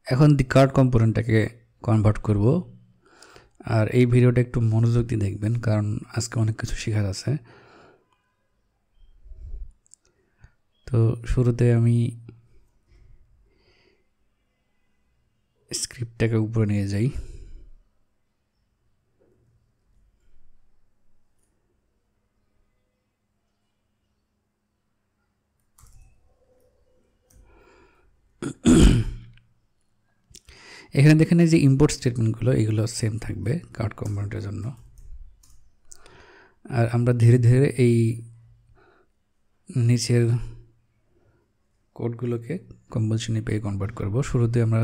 এখন দি card কম্পোনেন্টটাকে convert করব। আর এই ভিডিওটা একটু মনোযোগ দিয়ে দেখবেন, কারণ আজকে অনেক কিছু শেখার আছে। তো শুরুতে আমি স্ক্রিপ্টটাকে উপরে নিয়ে যাই। এখানে দেখেন যে ইম্পোর্ট স্টেটমেন্টগুলো এগুলো সেম থাকবে কার্ড কম্পোনেন্টের জন্য। আর আমরা ধীরে ধীরে এই নিচের কোডগুলোকে কম্পালশনে পেয়ে কনভার্ট করব। শুরুতে আমরা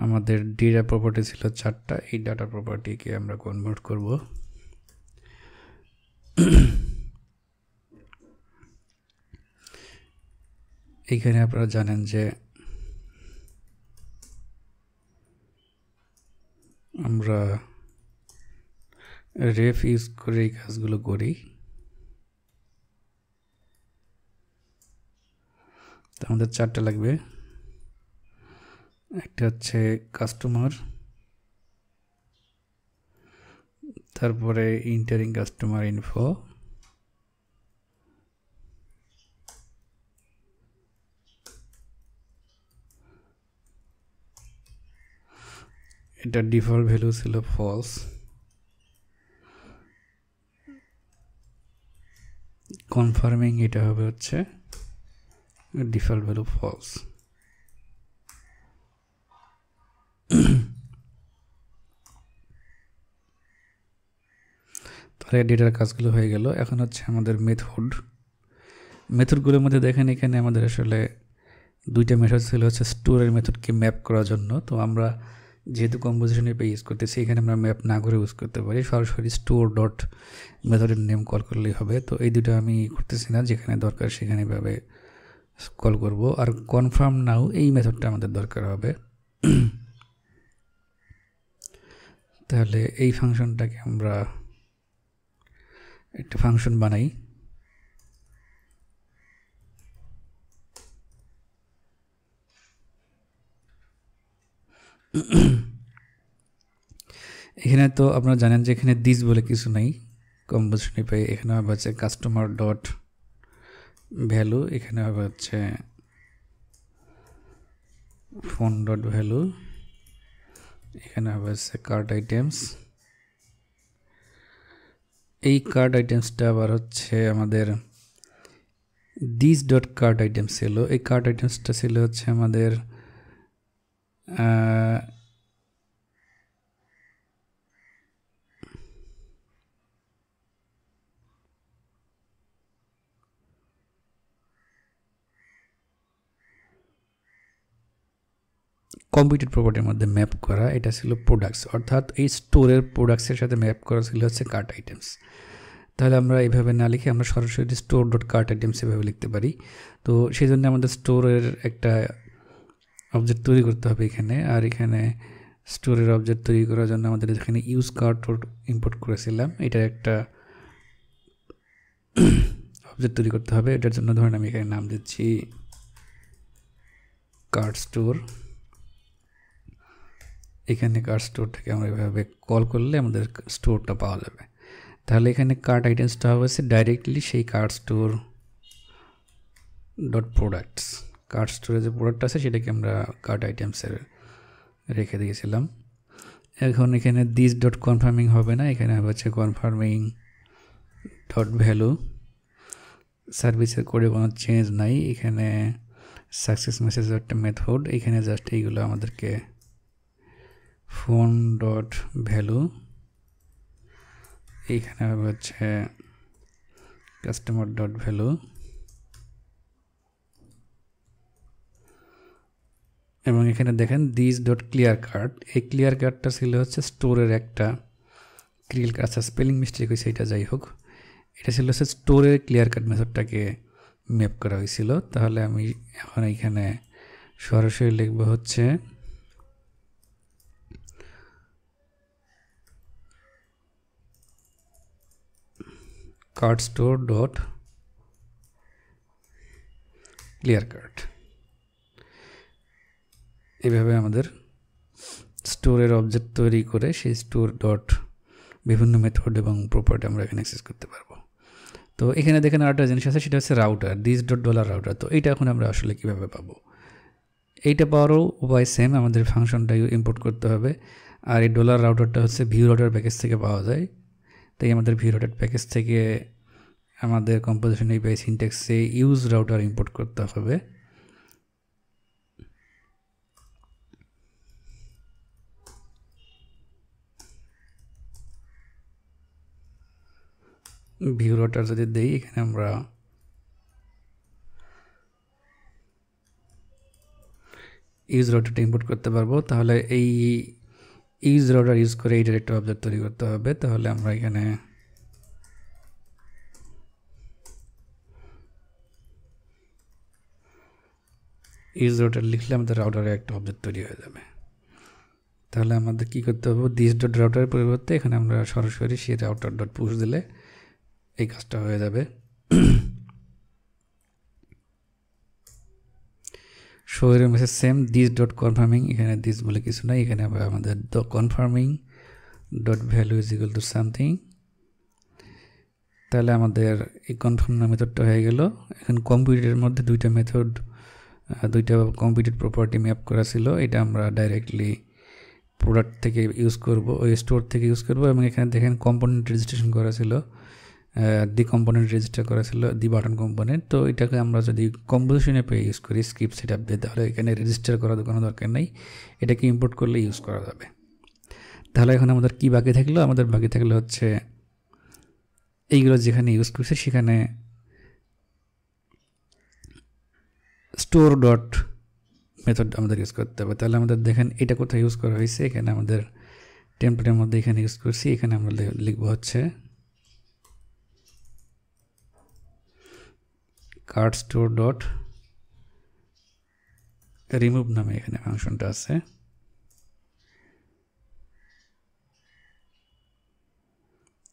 আমাদের ডেটা প্রপার্টি ছিল 4টা, এই ডাটা প্রপার্টিকে আমরা কনভার্ট করব। এইখানে আপনারা জানেন যে আমরা রেফ ইউজ করে এই কাজগুলো করি। তো আমাদের 4টা লাগবে। একটা হচ্ছে কাস্টমার, তারপরে ইন্টারিং কাস্টমার ইনফো, এটা ডিফল্ট ভ্যালু ছিল ফলস, কনফার্মিং এটা হবে হচ্ছে ডিফল্ট ভ্যালু ফলস। তাহলে ডেটার কাজগুলো হয়ে গেল। এখন হচ্ছে আমাদের মেথডগুলোর মধ্যে দেখেন এখানে আমাদের আসলে 2টা মেথড ছিল হচ্ছে স্টোরের মেথডকে ম্যাপ করার জন্য। তো আমরা যেহেতু কম্পোজিশন পে ইউজ করতেছি, এখানে আমরা ম্যাপ না করে ইউজ করতে পারি, সরাসরি স্টোর ডট মেথডের নেম কল করলেই হবে। তো এই দুটো আমি করতেছি না, যেখানে দরকার সেখানে এভাবে কল করব। আর কনফার্ম নাও এই মেথডটা আমাদের দরকার হবে। তাহলে এই ফাংশনটাকে আমরা একটা ফাংশন বানাই। এখানে তো আপনারা জানেন যে এখানে দিস বলে কিছু নাই কম্পোজিশনে পাই। এখানে হবে হচ্ছে কাস্টমার ডট ভ্যালু, এখানে হবে হচ্ছে ফোন ডট ভ্যালু, এখানে হবে হচ্ছে কার্ড আইটেমস। এই কার্ড আইটেমসটা আবার হচ্ছে আমাদের দিস ডট কার্ড আইটেমস ছিল। এই কার্ড আইটেমসটা ছিল হচ্ছে আমাদের কম্পিউটার প্রপার্টির মধ্যে ম্যাপ করা। এটা ছিল প্রোডাক্টস, অর্থাৎ এই স্টোরের প্রোডাক্টসের সাথে ম্যাপ করা ছিল হচ্ছে কার্ট আইটেমস। তাহলে আমরা এইভাবে না লিখে আমরা সরাসরি স্টোর ডট কার্ট আইটেমস এভাবে লিখতে পারি। তো সেই জন্য আমাদের স্টোরের একটা অবজেক্ট তৈরি করতে হবে এখানে। আর এখানে স্টোরের অবজেক্ট তৈরি করার জন্য আমাদের এখানে ইউজ কার্ট ইম্পোর্ট করেছিলাম, এটার একটা অবজেক্ট তৈরি করতে হবে। এটার জন্য ধরেন আমি এখানে নাম দিচ্ছি কার্ট স্টোর। এখানে কার্ট স্টোর থেকে আমরা এভাবে কল করলে আমাদের স্টোরটা পাওয়া যাবে। তাহলে এখানে কার্ট আইটেমসটা হচ্ছে ডাইরেক্টলি সেই cart store dot products, cart স্টোরে যে প্রোডাক্ট আছে সেটাকে আমরা কার্ট আইটেমসের রেখে দিয়েছিলাম। এখন এখানে দিস ডট কনফার্মিং হবে না, এখানে হচ্ছে কনফার্মিং ডট ভ্যালু। সার্ভিসের কোডে কোনো চেঞ্জ নাই। এখানে সাকসেস মেসেজ একটা মেথড, এখানে জাস্ট এইগুলো আমাদেরকে ফোন ডট ভ্যালু, এইখানে হবে হচ্ছে কাস্টমার ডট ভ্যালু, এবং এখানে দেখেন দিস ডট ক্লিয়ার কার্ড। এই ক্লিয়ার কার্ডটা ছিল হচ্ছে স্টোরের একটা ক্রিল কার্ড। আচ্ছা, স্পেলিং মিস্টেক হয়েছে, এটা যাই হোক। এটা ছিল হচ্ছে স্টোরের ক্লিয়ার কার্ড মেথডটাকে ম্যাপ করা হয়েছিল। তাহলে আমি এখন এইখানে সরাসরি লিখব হচ্ছে card store dot clear card. এইভাবে আমাদের স্টোরের অবজেক্ট তৈরি করে সেই স্টোর ডট বিভিন্ন মেথড এবং প্রপার্টি আমরা এখানে অ্যাক্সেস করতে পারবো। তো এখানে দেখেন আরেকটা জিনিস আছে, সেটা হচ্ছে router, this dot dollar router. তো এইটা এখন আমরা আসলে কীভাবে পাবো? এইটা পাওয়ারও উপায় সেম, আমাদের ফাংশনটা ইম্পোর্ট করতে হবে। আর এই ডলার রাউটারটা হচ্ছে ভিউ রাউটার প্যাকেজ থেকে পাওয়া যায়। তাই আমাদের ভিউ রাউটার প্যাকেজ থেকে আমাদের কম্পোজিশন এপিআই সিনট্যাক্সে ইউজ রাউটার ইম্পোর্ট করতে হবে। ভিউ রাউটার যদি দেই, এখানে আমরা ইউজ রাউটারটা ইম্পোর্ট করতে পারবো। তাহলে এই ইউজ রাউটার ইউজ করে এই ডাইরেক্ট অবজেক্ট তৈরি করতে হবে। তাহলে আমরা এখানে ইউজ রাউটার লিখলে আমাদের রাউটারে একটা অবজেক্ট তৈরি হয়ে যাবে। তাহলে আমাদের কী করতে হবে? দিস ডট রাউটারের পরিবর্তে এখানে আমরা সরাসরি সেই রাউটার ডট পুশ দিলে এই কাজটা হয়ে যাবে। শো এর message same, this dot confirming, এখানে দিস বলে কিছু নাই, এখানে আবার আমাদের the confirming dot value is equal to something. তাহলে আমাদের এই কনফার্ম মেথডটা হয়ে গেল। এখন কম্পিউটারের মধ্যে দুইটা মেথড, দুইটা কম্পিউটার প্রপার্টি ম্যাপ করা ছিল, এটা আমরা ডাইরেক্টলি প্রোডাক্ট থেকে ইউজ করব, ওই স্টোর থেকে ইউজ করব। এবং এখানে দেখেন কম্পোনেন্ট রেজিস্ট্রেশন করা ছিল, দি কম্পোনেন্ট রেজিস্টার করা ছিল, দি বাটন কম্পোনেন্ট। তো এটাকে আমরা যদি কম্পোজিশনে পেয়ে ইউজ করি স্ক্রিপ্ট সেট আপ দিয়ে, তাহলে এখানে রেজিস্টার করার কোনো দরকার নেই, এটাকে ইম্পোর্ট করলে ইউজ করা যাবে। তাহলে এখন আমাদের কি বাকি থাকলো? আমাদের বাকি থাকলো হচ্ছে এইগুলো যেখানে ইউজ করছে সেখানে স্টোর ডট মেথড আমাদের ইউজ করতে হবে। তাহলে আমাদের দেখেন এটা কোথায় ইউজ করা হয়েছে, এখানে আমাদের টেমপ্লেটের মধ্যে এখানে ইউজ করছি। এখানে আমরা লিখবো হচ্ছে কার্ড স্টোর ডট রিমুভ নামে এখানে ফাংশনটা আছে।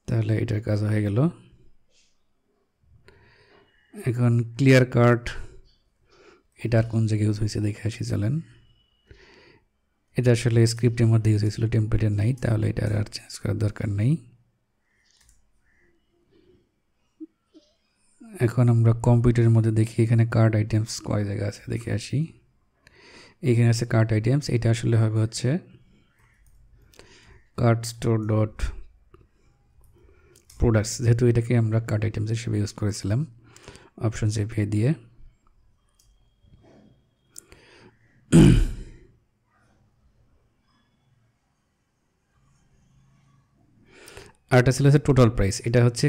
তাহলে এটার কাজ হয়ে গেল। এখন ক্লিয়ার কার্ড এটা কোন জায়গায় ইউজ হয়েছে দেখে আসি চলেন। এটা আসলে স্ক্রিপ্টের মধ্যে ইউজ হয়েছিল, টেমপ্লেটের নাই, তাহলে এটা আর চেঞ্জ করার দরকার নেই। এখন আমরা কম্পিউটারের মধ্যে দেখি এখানে কার্ড আইটেমস কয় জায়গা আছে দেখে আসি। এখানে আছে কার্ড আইটেমস, এটা আসলে হবে হচ্ছে কার্ড স্টোর ডট প্রোডাক্টস, যেহেতু এটাকে আমরা কার্ড আইটেমস হিসেবে ইউজ করেছিলাম অপশন এপিআই দিয়ে। আর এটা ছিল হচ্ছে টোটাল প্রাইস, এটা হচ্ছে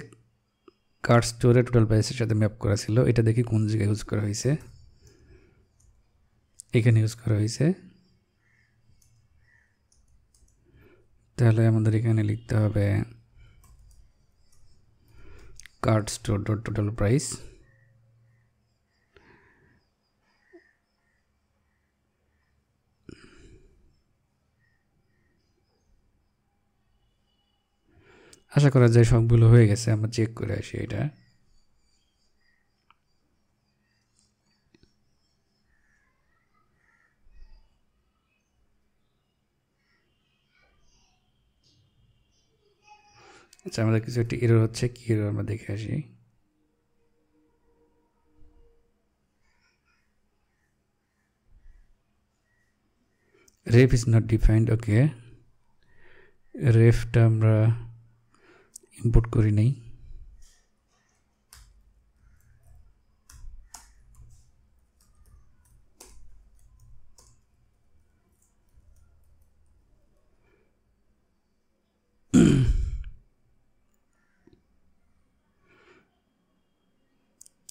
কার্ড স্টোরে টোটাল প্রাইসের সাথে ম্যাপ করা ছিল। এটা দেখি কোন জায়গায় ইউজ করা হয়েছে, এখানে ইউজ করা হয়েছে। তাহলে আমাদের এখানে লিখতে হবে card store dot total price. আশা করা যায় সবগুলো হয়ে গেছে, আমরা চেক করে আসি এটা। আচ্ছা, আমাদের কিছু একটা এরর হচ্ছে, কি এরর আমরা দেখে আসি। রেফ ইজ নট ডিফাইন্ড, ওকে, রেফটা আমরা ইম্পোর্ট করি নাই।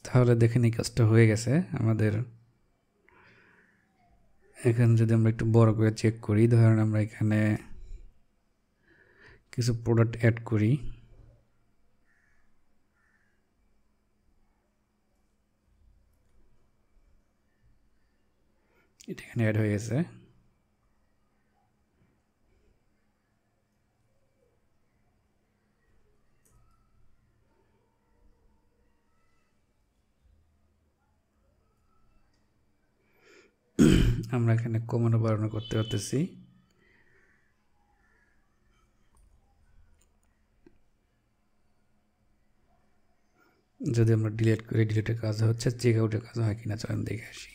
তাহলে দেখেন এই কাজটা হয়ে গেছে আমাদের। এখানে যদি আমরা একটু বড় করে চেক করি, ধরেন আমরা এখানে কিছু প্রোডাক্ট অ্যাড করি, এটা এখানে অ্যাড হয়ে গেছে। আমরা এখানে কমানো বাড়ানো করতে পারতেছি। যদি আমরা ডিলিট করি, ডিলিটের কাজ হচ্ছে, চেক আউটের কাজ হয় কিনা চলেন দেখে আসি।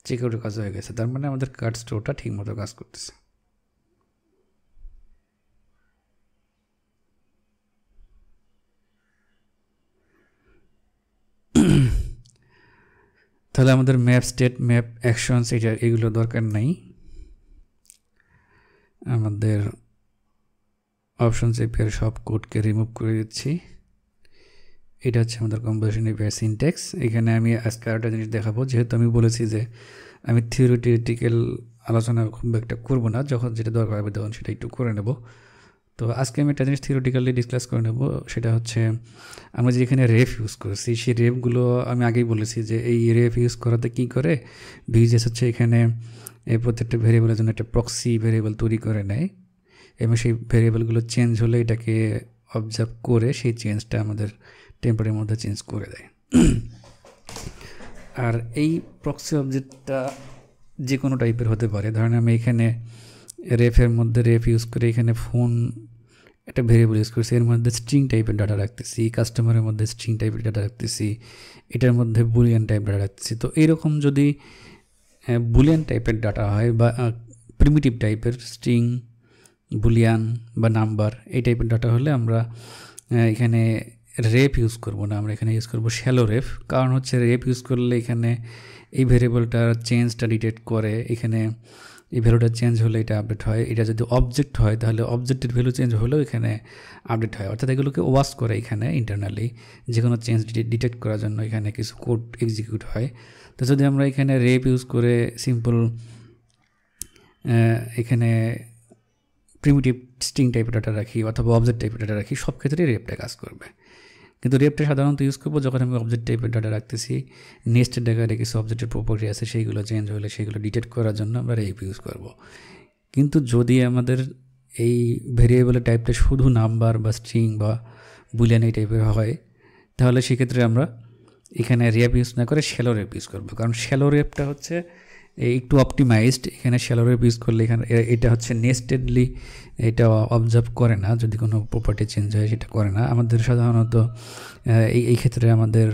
চেক আউটের কাজ হয়ে গেছে, তার মানে আমাদের কার্ড স্টোরটা ঠিক মতো কাজ করতেছে। তাহলে আমাদের ম্যাপ স্টেট, ম্যাপ অ্যাকশনস এগুলো দরকার নাই। আমাদের অপশনস এপিআর সব কোডকে রিমুভ করে দিচ্ছি। এটা হচ্ছে আমাদের কম্পোজিশন এপিআর সিনট্যাক্স। এখানে আমি আজকে আরেকটা জিনিস দেখাবো, যেহেতু আমি বলেছি যে আমি থিওরিটিক্যাল আলোচনা খুব একটা করবো না, যখন যেটা দরকার হবে তখন সেটা একটু করে নেব। তো আজকে আমি একটা জিনিস থিওরিটিক্যালি ডিসকাস করে নেব, সেটা হচ্ছে আমরা যে এখানে রেফ ইউজ করেছি, সেই রেফগুলো আমি আগেই বলেছি যে এই রেফ ইউজ করাতে কী করে, ভিজিএস হচ্ছে এখানে এই প্রত্যেকটা ভেরিয়েবলের জন্য একটা প্রক্সি ভেরিয়েবল তৈরি করে নেয় এবং সেই ভেরিয়েবলগুলো চেঞ্জ হলে এটাকে অবজার্ভ করে সেই চেঞ্জটা আমাদের টেম্পারের মধ্যে চেঞ্জ করে দেয়। আর এই প্রক্সি অবজেক্টটা যে কোনো টাইপের হতে পারে। ধরেন আমি এখানে রেফের মধ্যে রেফ ইউজ করে এখানে ফোন একটা ভেরিয়েবল ইউজ করছি, এর মধ্যে স্ট্রিং টাইপের ডাটা রাখতেছি, কাস্টমারের মধ্যে স্ট্রিং টাইপের ডাটা রাখতেছি, এটার মধ্যে বুলিয়ান টাইপ ডাটা রাখতেছি। তো এইরকম যদি বুলিয়ান টাইপের ডাটা হয় বা প্রিমিটিভ টাইপের স্ট্রিং, বুলিয়ান বা নাম্বার, এই টাইপের ডাটা হলে আমরা এখানে রেপ ইউজ করব না, আমরা এখানে ইউজ করব শ্যালো রেপ। কারণ হচ্ছে রেপ ইউজ করলে এখানে এই ভেরিয়েবলটার চেঞ্জটা ডিটেক্ট করে, এখানে এই ভ্যালুটা চেঞ্জ হলে এটা আপডেট হয়। এটা যদি অবজেক্ট হয় তাহলে অবজেক্টের ভ্যালু চেঞ্জ হলেও এখানে আপডেট হয়, অর্থাৎ এগুলোকে ওয়াচ করে এখানে ইন্টারনালি যে কোনো চেঞ্জ ডিটেক্ট করার জন্য এখানে কিছু কোড এক্সিকিউট হয়। তো যদি আমরা এখানে রেপ ইউজ করে সিম্পল এখানে প্রিমিটিভ স্ট্রিং টাইপের ডাটা রাখি অথবা অবজেক্ট টাইপের ডাটা রাখি, সব ক্ষেত্রেই রেপটা কাজ করবে। কিন্তু রেপটা সাধারণত ইউজ করবো যখন আমি অবজেক্ট টাইপের ডাটা রাখতেছি, নেক্সটের ডাটায় কিছু অবজেক্টের প্রপার্টি আছে, সেইগুলো চেঞ্জ হলে সেইগুলো ডিটেক্ট করার জন্য আমরা রেপ ইউজ করব। কিন্তু যদি আমাদের এই ভেরিয়েবলের টাইপটা শুধু নাম্বার বা স্ট্রিং বা বুলিয়ান এই টাইপের হয়, তাহলে সেক্ষেত্রে আমরা এখানে রেপ ইউজ না করে শ্যালো রেপ ইউজ করবো। কারণ শ্যালো রেপটা হচ্ছে একটু অপটিমাইজড। এখানে শ্যালো রেপ ইউজ করলে এখানে এটা হচ্ছে নেস্টেডলি এটা অবজার্ভ করে না, যদি কোনো প্রপার্টি চেঞ্জ হয় সেটা করে না। আমাদের সাধারণত এই ক্ষেত্রে আমাদের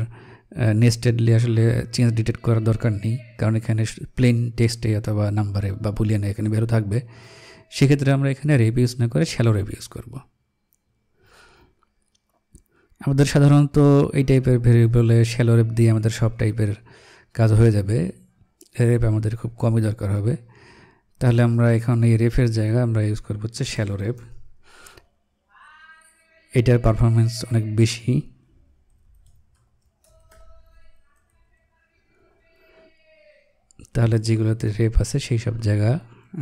নেস্টেডলি আসলে চেঞ্জ ডিটেক্ট করার দরকার নেই, কারণ এখানে প্লেন টেক্সটে অথবা নাম্বারে বা বুলিয়ানে এখানে ভ্যালু থাকবে। সেক্ষেত্রে আমরা এখানে রেপ ইউজ না করে শ্যালো রেপ ইউজ করব। আমাদের সাধারণত এই টাইপের ভেরিয়েবলে শ্যালো রেপ দিয়ে আমাদের সব টাইপের কাজ হয়ে যাবে, রেপ আমাদের খুব কমই দরকার হবে। তাহলে আমরা এখন এই রেফের জায়গায় আমরা ইউজ করবো হচ্ছে শ্যালো রেপ। এটার পারফরমেন্স অনেক বেশি। তাহলে যেগুলোতে রেপ আছে সেই সব জায়গা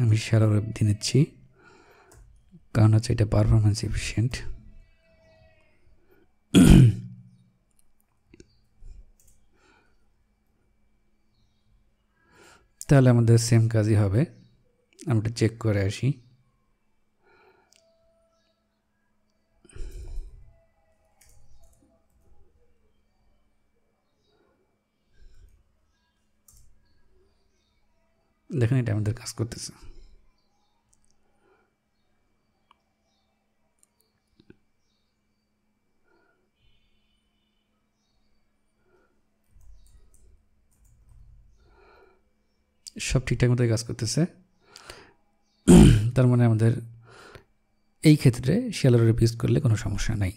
আমি শ্যালো রেপ দিয়ে নিচ্ছি, কারণ হচ্ছে এটা পারফরমেন্স এফিশিয়েন্ট। তাহলে আমাদের সেম কাজই হবে। আমরা চেক করে আসি। দেখেন এটা আমাদের কাজ করতেছে। সব ঠিকঠাক মতো কাজ করতেছে। তার মানে আমাদের এই ক্ষেত্রে শ্যালো রেপ ইউজ করলে কোনো সমস্যা নাই।